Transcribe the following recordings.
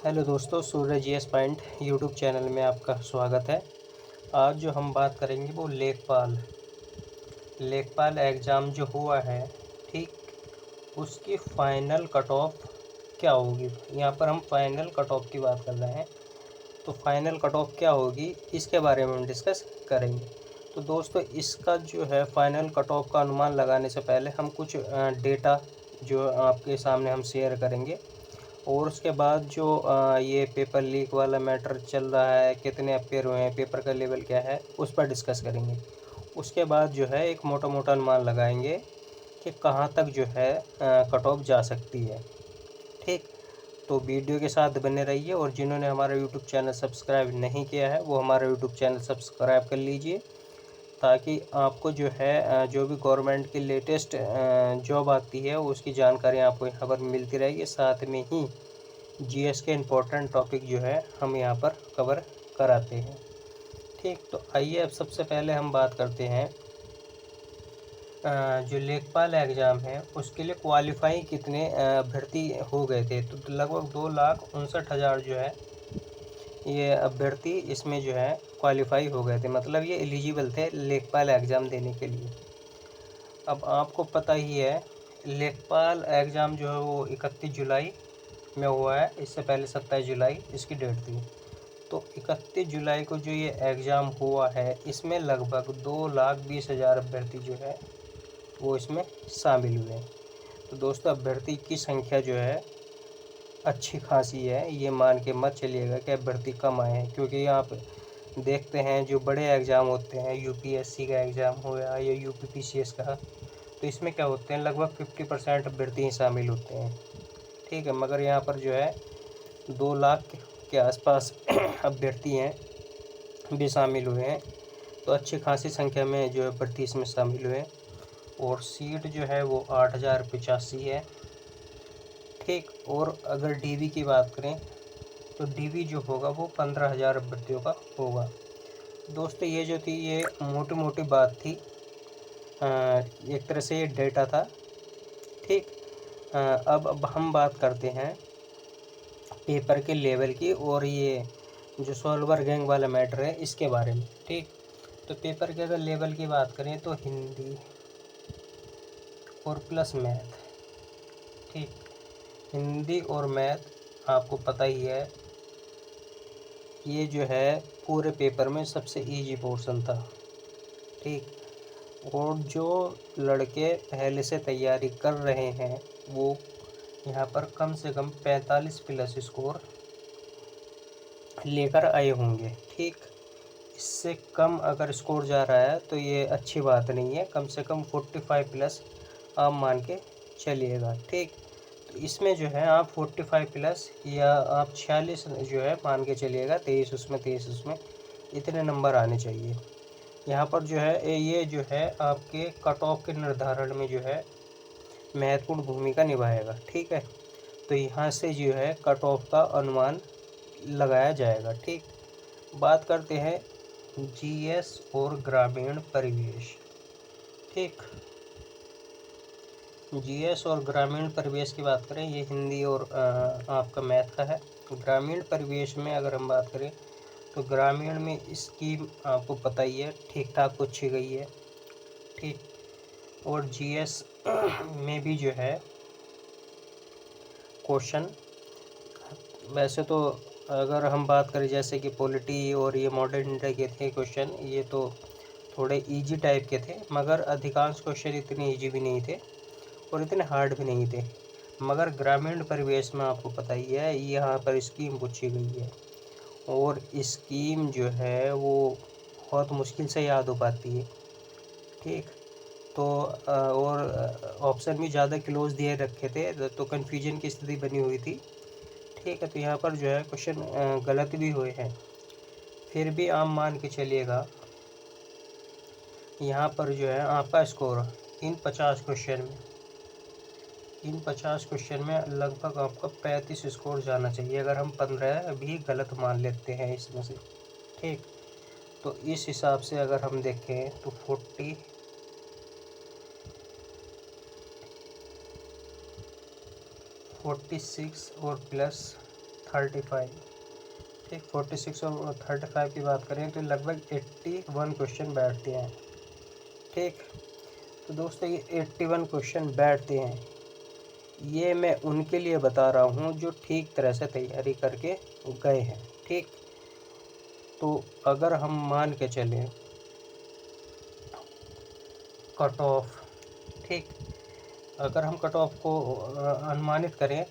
Hello दोस्तों, सूर्य GS point YouTube channel में आपका स्वागत है। आज जो हम बात करेंगे वो लेखपाल एग्ज़ाम जो हुआ है, ठीक, उसकी फ़ाइनल कट ऑफ क्या होगी। यहाँ पर हम फ़ाइनल कट ऑफ की बात कर रहे हैं, तो फ़ाइनल कट ऑफ क्या होगी इसके बारे में हम डिस्कस करेंगे। तो दोस्तों, इसका जो है फ़ाइनल कट ऑफ का अनुमान लगाने से पहले हम कुछ डेटा जो आपके सामने हम शेयर करेंगे, और उसके बाद जो ये पेपर लीक वाला मैटर चल रहा है, कितने अपेयर हुए हैं, पेपर का लेवल क्या है, उस पर डिस्कस करेंगे। उसके बाद जो है एक मोटा मोटा अनुमान लगाएंगे कि कहाँ तक जो है कट ऑफ जा सकती है। ठीक, तो वीडियो के साथ बने रहिए, और जिन्होंने हमारा यूट्यूब चैनल सब्सक्राइब नहीं किया है वो हमारा यूट्यूब चैनल सब्सक्राइब कर लीजिए, ताकि आपको जो है जो भी गवर्नमेंट की लेटेस्ट जॉब आती है उसकी जानकारी आपको यहाँ पर मिलती रहेगी। साथ में ही जीएस के इम्पोर्टेंट टॉपिक जो है हम यहाँ पर कवर कराते हैं। ठीक, तो आइए अब सबसे पहले हम बात करते हैं जो लेखपाल एग्ज़ाम है उसके लिए क्वालिफाई कितने अभ्यर्थी हो गए थे। तो लगभग 2,59,000 जो है ये अभ्यर्थी इसमें जो है क्वालिफाई हो गए थे, मतलब ये एलिजिबल थे लेखपाल एग्ज़ाम देने के लिए। अब आपको पता ही है, लेखपाल एग्ज़ाम जो है वो 31 जुलाई में हुआ है। इससे पहले 27 जुलाई इसकी डेट थी। तो 31 जुलाई को जो ये एग्ज़ाम हुआ है, इसमें लगभग 2,20,000 अभ्यर्थी जो है वो इसमें शामिल हुए हैं। तो दोस्तों, अभ्यर्थी की संख्या जो है अच्छी खासी है, ये मान के मत चलिएगा कि अभ्यर्थी कम आए हैं, क्योंकि आप देखते हैं जो बड़े एग्ज़ाम होते हैं, यूपीएससी का एग्ज़ाम हो या यूपीपीसीएस का, तो इसमें क्या होते हैं, लगभग 50% अभ्यर्थी ही शामिल होते हैं। ठीक है, मगर यहाँ पर जो है 2 लाख के आसपास अभ्यर्थी हैं भी शामिल हुए हैं। तो अच्छी खासी संख्या में जो है अभ्यर्थी इसमें शामिल हुए हैं, और सीट जो है वो 8,085 है। ठीक, और अगर डीवी की बात करें तो डीवी जो होगा वो 15,000 अभ्यर्थियों का होगा। दोस्तों, ये जो थी ये मोटी मोटी बात थी, एक तरह से ये डेटा था। ठीक, अब हम बात करते हैं पेपर के लेवल की, और ये जो सॉल्वर गैंग वाला मैटर है इसके बारे में। ठीक, तो पेपर के अगर लेवल की बात करें तो हिंदी और प्लस मैथ। ठीक, हिंदी और मैथ आपको पता ही है, ये जो है पूरे पेपर में सबसे इजी पोर्शन था। ठीक, और जो लड़के पहले से तैयारी कर रहे हैं वो यहाँ पर कम से कम 45 प्लस स्कोर लेकर आए होंगे। ठीक, इससे कम अगर स्कोर जा रहा है तो ये अच्छी बात नहीं है। कम से कम 45 प्लस आप मान के चलिएगा। ठीक, तो इसमें जो है आप 45 प्लस या आप 46 जो है मान के चलिएगा, 23 उसमें इतने नंबर आने चाहिए। यहाँ पर जो है ये जो है आपके कट ऑफ के निर्धारण में जो है महत्वपूर्ण भूमिका निभाएगा। ठीक है, तो यहाँ से जो है कट ऑफ का अनुमान लगाया जाएगा। ठीक, बात करते हैं जीएस और ग्रामीण परिवेश। ठीक, जीएस और ग्रामीण परिवेश की बात करें, ये हिंदी और आपका मैथ का है। ग्रामीण परिवेश में अगर हम बात करें तो ग्रामीण में स्कीम आपको पता ही है, ठीक ठाक पूछी गई है। ठीक, और जीएस में भी जो है क्वेश्चन, वैसे तो अगर हम बात करें जैसे कि पॉलिटी और ये मॉडर्न इंडिया के थे क्वेश्चन, ये तो थोड़े इजी टाइप के थे, मगर अधिकांश क्वेश्चन इतने इजी भी नहीं थे और इतने हार्ड भी नहीं थे। मगर ग्रामीण परिवेश में आपको पता ही है, यहाँ पर स्कीम पूछी गई है, और स्कीम जो है वो बहुत मुश्किल से याद हो पाती है। ठीक, तो और ऑप्शन भी ज़्यादा क्लोज दिए रखे थे, तो कन्फ्यूजन की स्थिति बनी हुई थी। ठीक है, तो यहाँ पर जो है क्वेश्चन गलत भी हुए हैं, फिर भी आप मान के चलिएगा यहाँ पर जो है आपका स्कोर इन 50 क्वेश्चन में लगभग आपका 35 स्कोर जाना चाहिए, अगर हम 15 भी गलत मान लेते हैं इसमें से। ठीक, तो इस हिसाब से अगर हम देखें तो 46 और प्लस 35। ठीक, 46 और 35 की बात करें तो लगभग 81 क्वेश्चन बैठते हैं। ठीक, तो दोस्तों ये 81 क्वेश्चन बैठते हैं, ये मैं उनके लिए बता रहा हूँ जो ठीक तरह से तैयारी करके गए हैं। ठीक, तो अगर हम मान के चलें कट ऑफ, ठीक, अगर हम कट ऑफ को अनुमानित करें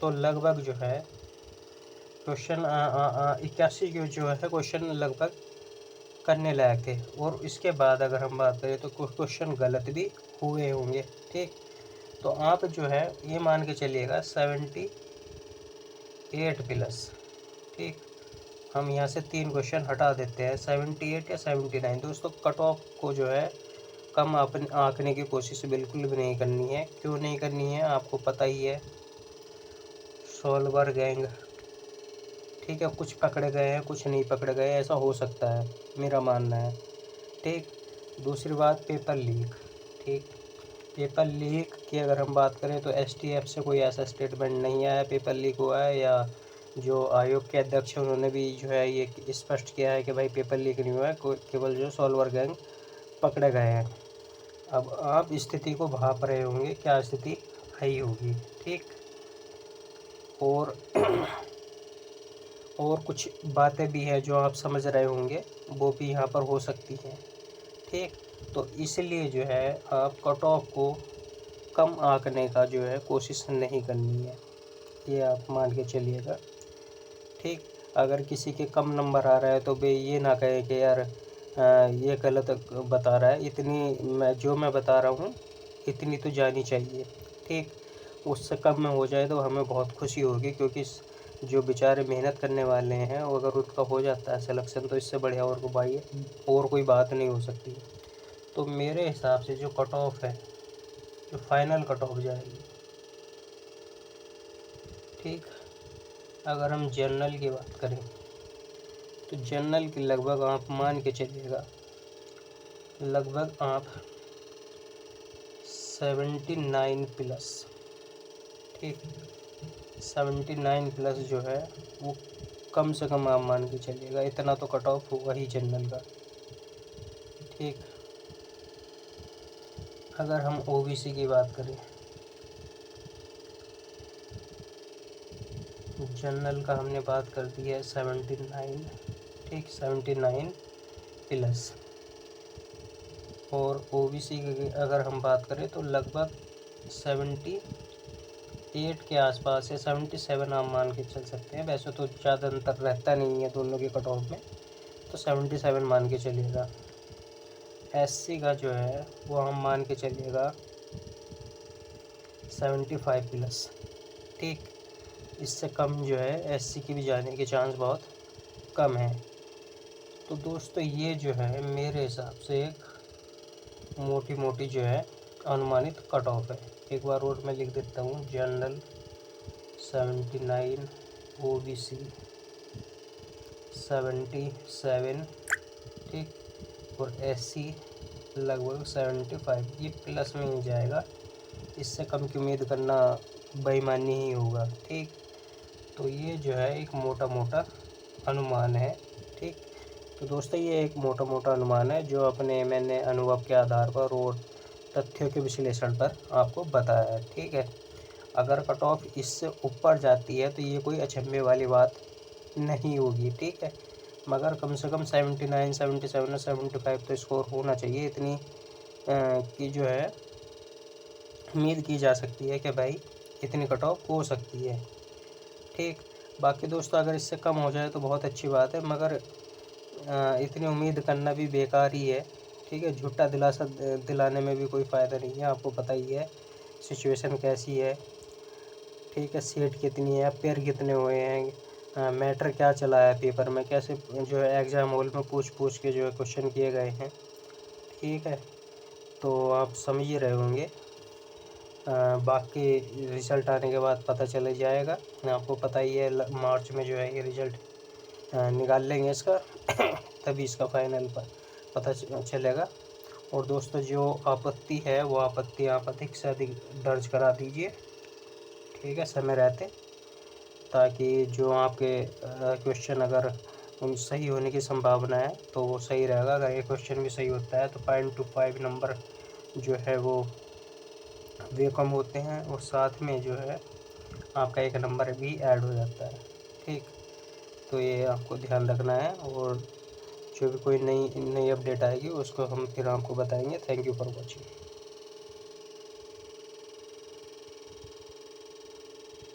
तो लगभग जो है क्वेश्चन 81 जो है क्वेश्चन लगभग करने लायक थे। और इसके बाद अगर हम बात करें तो कुछ क्वेश्चन गलत भी हुए होंगे। ठीक, तो आप जो है ये मान के चलिएगा 78 प्लस। ठीक, हम यहाँ से 3 क्वेश्चन हटा देते हैं, 78 या 79। दोस्तों कट ऑफ को जो है कम अपने आंकने की कोशिश बिल्कुल भी नहीं करनी है। क्यों नहीं करनी है, आपको पता ही है, सॉल्वर गैंग, ठीक है, कुछ पकड़े गए हैं कुछ नहीं पकड़े गए, ऐसा हो सकता है, मेरा मानना है। ठीक, दूसरी बात पेपर लीक। ठीक, पेपर लीक की अगर हम बात करें तो एसटीएफ से कोई ऐसा स्टेटमेंट नहीं आया पेपर लीक हुआ है, या जो आयोग के अध्यक्ष हैं उन्होंने भी जो है ये स्पष्ट किया है कि भाई पेपर लीक नहीं हुआ है, केवल जो सॉल्वर गैंग पकड़े गए हैं। अब आप स्थिति को भाप रहे होंगे, क्या स्थिति आई होगी। ठीक, और और कुछ बातें भी हैं जो आप समझ रहे होंगे, वो भी यहाँ पर हो सकती हैं। ठीक, तो इसलिए जो है आप कट ऑफ को कम आंकने का जो है कोशिश नहीं करनी है, ये आप मान के चलिएगा। ठीक, अगर किसी के कम नंबर आ रहा है तो भाई ये ना कहें कि यार ये गलत बता रहा है, इतनी मैं बता रहा हूँ इतनी तो जानी चाहिए। ठीक, उससे कम में हो जाए तो हमें बहुत खुशी होगी, क्योंकि जो बेचारे मेहनत करने वाले हैं वो अगर उनका हो जाता है सिलेक्शन तो इससे बढ़िया और कोई बात नहीं हो सकती। तो मेरे हिसाब से जो कट ऑफ है, जो फाइनल कट ऑफ जाएगी, ठीक, अगर हम जनरल की बात करें तो जनरल की लगभग आप मान के चलिएगा, लगभग आप 79 प्लस। ठीक, 79 प्लस जो है वो कम से कम आप मान के चलिएगा, इतना तो कट ऑफ होगा ही जनरल का। ठीक, अगर हम ओबीसी की बात करें, जनरल का हमने बात कर दी है 79। ठीक, 79 प्लस, और ओबीसी की अगर हम बात करें तो लगभग 78 के आसपास है, 77 आप मान के चल सकते हैं। वैसे तो ज़्यादा अंतर रहता नहीं है दोनों के कट ऑफ में, तो 77 मान के चलिएगा। एससी का जो है वो हम मान के चलिएगा 75 प्लस। ठीक, इससे कम जो है एससी की भी जाने के चांस बहुत कम है। तो दोस्तों ये जो है मेरे हिसाब से एक मोटी मोटी जो है अनुमानित कट ऑफ है। एक बार और मैं लिख देता हूँ, जनरल 79, ओबीसी 77, ठीक, और एससी लगभग 75। ये प्लस में ही जाएगा, इससे कम की उम्मीद करना बेईमानी ही होगा। ठीक, तो ये जो है एक मोटा मोटा अनुमान है। ठीक, तो दोस्तों ये एक मोटा मोटा अनुमान है जो मैंने अनुभव के आधार पर और तथ्यों के विश्लेषण पर आपको बताया है। ठीक है, अगर कट ऑफ इससे ऊपर जाती है तो ये कोई अचंभे वाली बात नहीं होगी। ठीक है, मगर कम से कम 79, 77 और 75 तो स्कोर होना चाहिए, इतनी की जो है उम्मीद की जा सकती है कि भाई इतनी कट ऑफ हो सकती है। ठीक, बाकी दोस्तों अगर इससे कम हो जाए तो बहुत अच्छी बात है, मगर इतनी उम्मीद करना भी बेकार ही है। ठीक है, झूठा दिलासा दिलाने में भी कोई फ़ायदा नहीं है, आपको पता ही है सिचुएशन कैसी है। ठीक है, सीट कितनी है, पेयर कितने हुए हैं, मैटर क्या चला है पेपर में, कैसे जो है एग्ज़ाम हॉल में पूछ पूछ के जो है क्वेश्चन किए गए हैं। ठीक है, तो आप समझ ही रहे होंगे। बाकी रिज़ल्ट आने के बाद पता चल जाएगा, आपको पता ही है मार्च में जो है ये रिज़ल्ट निकाल लेंगे इसका तभी इसका फाइनल पता चलेगा। और दोस्तों जो आपत्ति है वो आपत्ति आप अधिक से अधिक दर्ज करा दीजिए। ठीक है, समय रहते। ताकि जो आपके क्वेश्चन अगर उन सही होने की संभावना है तो वो सही रहेगा। अगर ये क्वेश्चन भी सही होता है तो 0.25 नंबर जो है वो वे कम होते हैं और साथ में जो है आपका एक नंबर भी ऐड हो जाता है। ठीक, तो ये आपको ध्यान रखना है और जो भी कोई नई नई अपडेट आएगी उसको हम फिर आपको बताएंगे। Thank you for watching.